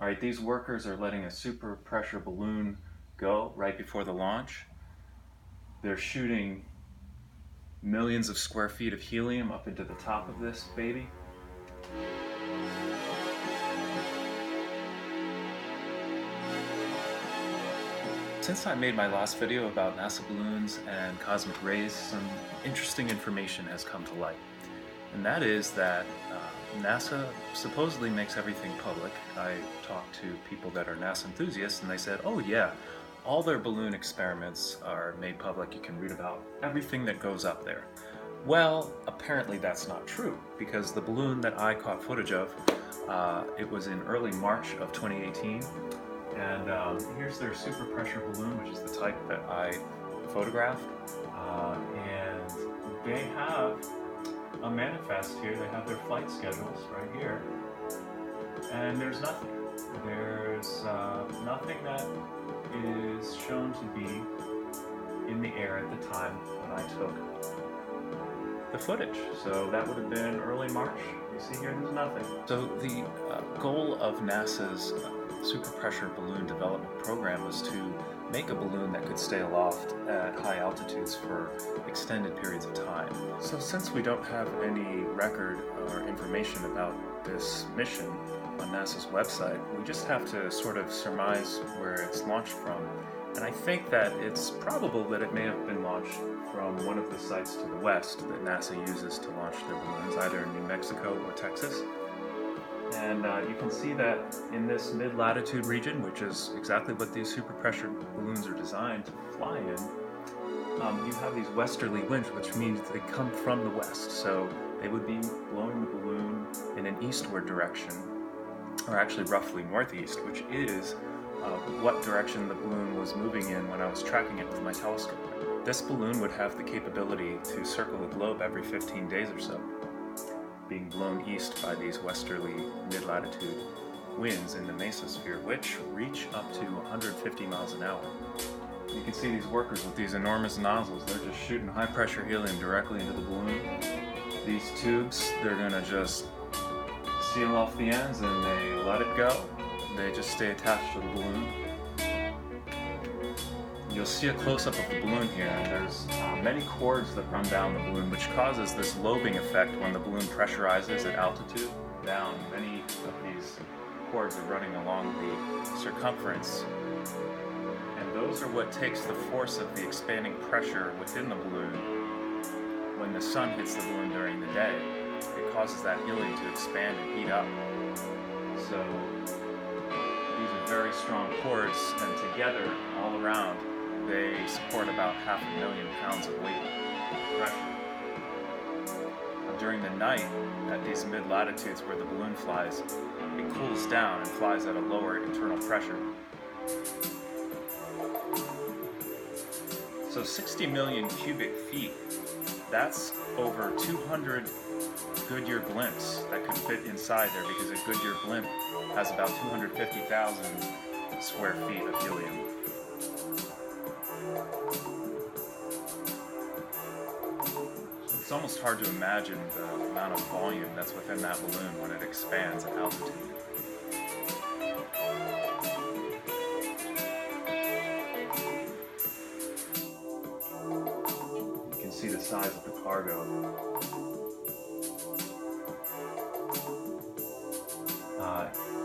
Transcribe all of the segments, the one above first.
All right, these workers are letting a super pressure balloon go right before the launch. They're shooting millions of square feet of helium up into the top of this baby. Since I made my last video about NASA balloons and cosmic rays, some interesting information has come to light. And that is that NASA supposedly makes everything public. I talked to people that are NASA enthusiasts and they said, oh yeah, all their balloon experiments are made public. You can read about everything that goes up there. Well, apparently that's not true, because the balloon that I caught footage of, it was in early March of 2018, and here's their super pressure balloon, which is the type that I photographed, and they have a manifest here. They have their flight schedules right here, and there's nothing. There's nothing that is shown to be in the air at the time when I took the footage. So that would have been early March. You see here, there's nothing. So the goal of NASA's super pressure balloon development program was to make a balloon that could stay aloft at high altitudes for extended periods of time. So since we don't have any record or information about this mission on NASA's website, we just have to sort of surmise where it's launched from. And I think that it's probable that it may have been launched from one of the sites to the west that NASA uses to launch their balloons, either in New Mexico or Texas. And you can see that in this mid-latitude region, which is exactly what these super pressure balloons are designed to fly in, you have these westerly winds, which means they come from the west. So they would be blowing the balloon in an eastward direction, or actually roughly northeast, which is what direction the balloon was moving in when I was tracking it with my telescope. This balloon would have the capability to circle the globe every 15 days or so, being blown east by these westerly mid-latitude winds in the mesosphere, which reach up to 150 miles an hour. You can see these workers with these enormous nozzles. They're just shooting high-pressure helium directly into the balloon. These tubes, they're gonna just seal off the ends and they let it go. They just stay attached to the balloon. You'll see a close-up of the balloon here, and there's many cords that run down the balloon, which causes this lobing effect when the balloon pressurizes at altitude. Down, many of these cords are running along the circumference, and those are what takes the force of the expanding pressure within the balloon. When the sun hits the balloon during the day, it causes that helium to expand and heat up. So these are very strong cords, and together, all around, they support about 500,000 pounds of weight pressure. During the night, at these mid-latitudes where the balloon flies, it cools down and flies at a lower internal pressure. So 60 million cubic feet, that's over 200 Goodyear blimps that could fit inside there, because a Goodyear blimp has about 250,000 square feet of helium. It's almost hard to imagine the amount of volume that's within that balloon when it expands at altitude. You can see the size of the cargo.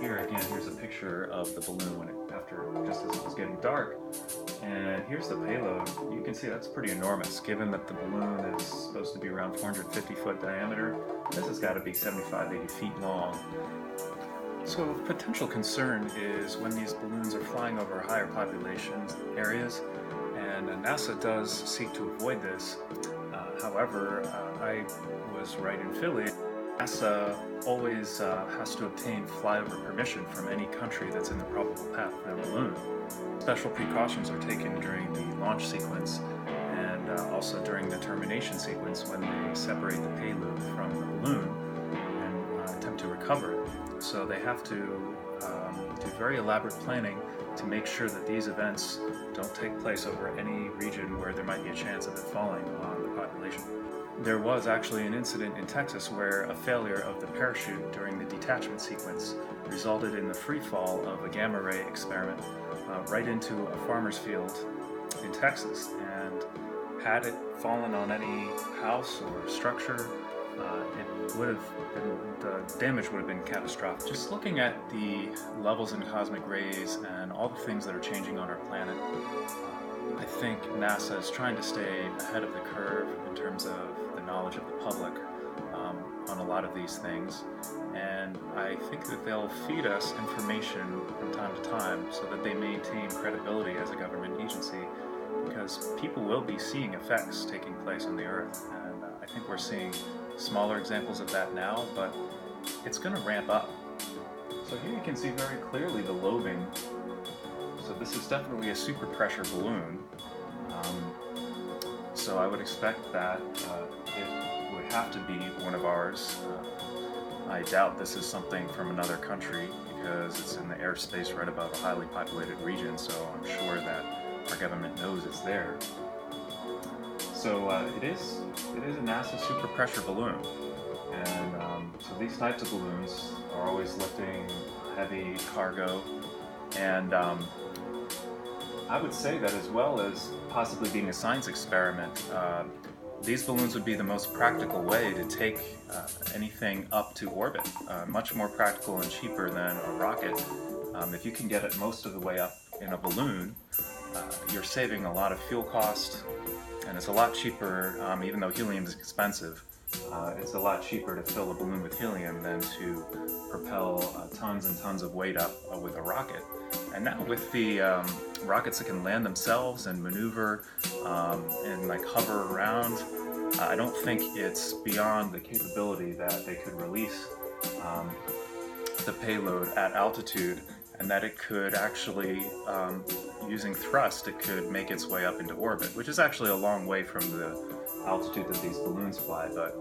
Here again, here's a picture of the balloon when just as it was getting dark. And here's the payload. You can see that's pretty enormous, given that the balloon is supposed to be around 450-foot diameter. This has got to be 75, 80 feet long. So of potential concern is when these balloons are flying over higher population areas, and NASA does seek to avoid this. However, I was right in Philly. NASA always has to obtain flyover permission from any country that's in the probable path of their balloon. Special precautions are taken during the launch sequence and also during the termination sequence when they separate the payload from the balloon and attempt to recover it. So they have to do very elaborate planning to make sure that these events don't take place over any region where there might be a chance of it falling on the population. There was actually an incident in Texas where a failure of the parachute during the detachment sequence resulted in the free fall of a gamma ray experiment right into a farmer's field in Texas. And had it fallen on any house or structure, it would have been, the damage would have been catastrophic. Just looking at the levels in cosmic rays and all the things that are changing on our planet, I think NASA is trying to stay ahead of the curve in terms of the knowledge of the public on a lot of these things, and I think that they'll feed us information from time to time so that they maintain credibility as a government agency, because people will be seeing effects taking place on the Earth, and I think we're seeing smaller examples of that now, but it's going to ramp up. So here you can see very clearly the lobing. So this is definitely a super pressure balloon. So I would expect that it would have to be one of ours. I doubt this is something from another country because it's in the airspace right above a highly populated region, so I'm sure that our government knows it's there. So it is a NASA super pressure balloon, and so these types of balloons are always lifting heavy cargo, and I would say that as well as possibly being a science experiment, these balloons would be the most practical way to take anything up to orbit, much more practical and cheaper than a rocket. If you can get it most of the way up in a balloon, you're saving a lot of fuel cost, and it's a lot cheaper, even though helium is expensive. It's a lot cheaper to fill a balloon with helium than to propel tons and tons of weight up with a rocket. And now with the rockets that can land themselves and maneuver and like hover around, I don't think it's beyond the capability that they could release the payload at altitude, and that it could actually, using thrust, it could make its way up into orbit, which is actually a long way from the altitude that these balloons fly, but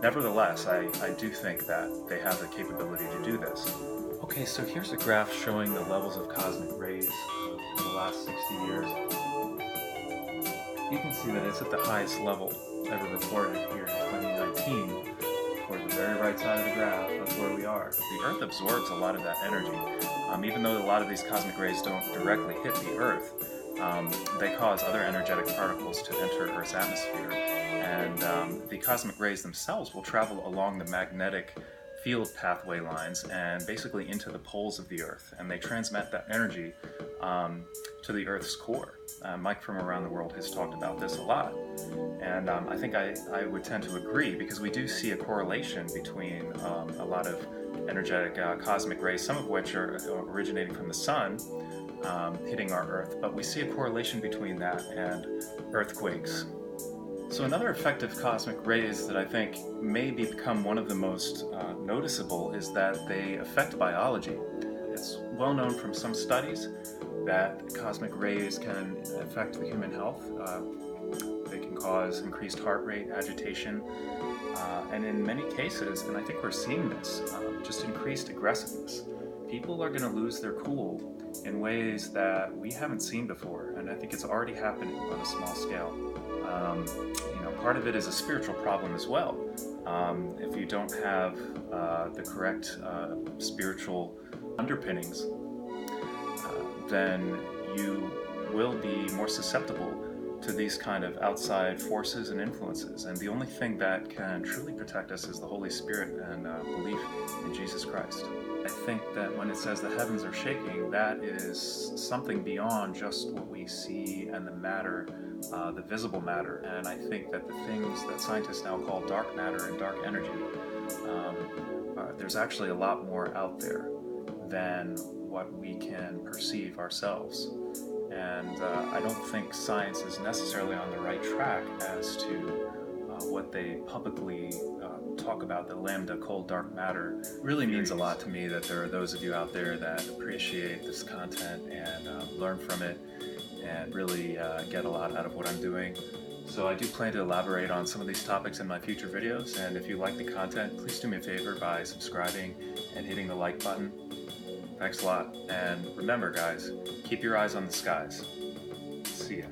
nevertheless, I do think that they have the capability to do this. Okay, so here's a graph showing the levels of cosmic rays for the last 60 years. You can see that it's at the highest level ever recorded here in 2019. Towards the very right side of the graph, that's where we are. The Earth absorbs a lot of that energy. Even though a lot of these cosmic rays don't directly hit the Earth, they cause other energetic particles to enter Earth's atmosphere. And the cosmic rays themselves will travel along the magnetic field pathway lines and basically into the poles of the Earth, and they transmit that energy to the Earth's core. Mike from Around the World has talked about this a lot, and I think I would tend to agree, because we do see a correlation between a lot of energetic cosmic rays, some of which are originating from the sun, hitting our Earth, but we see a correlation between that and earthquakes. So another effect of cosmic rays that I think may become one of the most noticeable is that they affect biology. It's well known from some studies that cosmic rays can affect the human health. They can cause increased heart rate, agitation, and in many cases, and I think we're seeing this, just increased aggressiveness. People are going to lose their cool in ways that we haven't seen before, and I think it's already happening on a small scale. Part of it is a spiritual problem as well. If you don't have the correct spiritual underpinnings, then you will be more susceptible to these kind of outside forces and influences. And the only thing that can truly protect us is the Holy Spirit and belief in Jesus Christ. I think that when it says the heavens are shaking, that is something beyond just what we see and the matter, the visible matter. And I think that the things that scientists now call dark matter and dark energy, there's actually a lot more out there than what we can perceive ourselves. And I don't think science is necessarily on the right track as to what they publicly talk about. The lambda cold dark matter really means a lot to me, that there are those of you out there that appreciate this content and learn from it and really get a lot out of what I'm doing. So I do plan to elaborate on some of these topics in my future videos, and if you like the content, please do me a favor by subscribing and hitting the like button. Thanks a lot, and remember guys, keep your eyes on the skies. See ya.